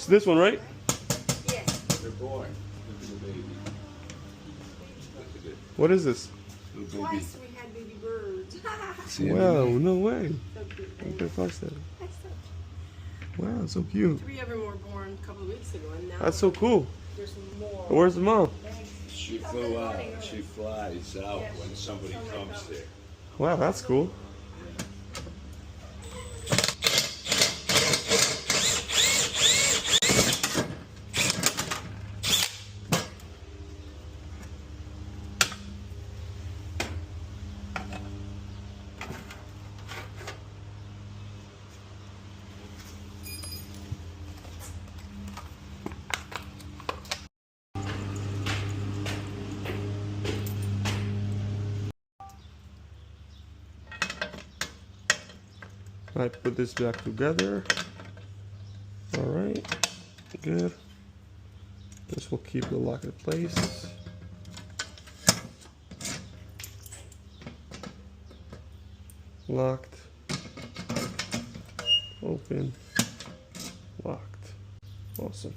It's this one, right? Yes. They're born. Look at the baby. Look at it. What is this? Little baby. Twice we had baby birds. See Wow, it? no way. So cute. Okay, flash that. That's so Wow, so cute. 3 of them were born a couple of weeks ago, and now That's so cool. there's more. Where's the mom? She flew out. She flies out when somebody comes there. Wow, that's cool. I put this back together. All right, good. This will keep the lock in place. Locked, open, locked. Awesome.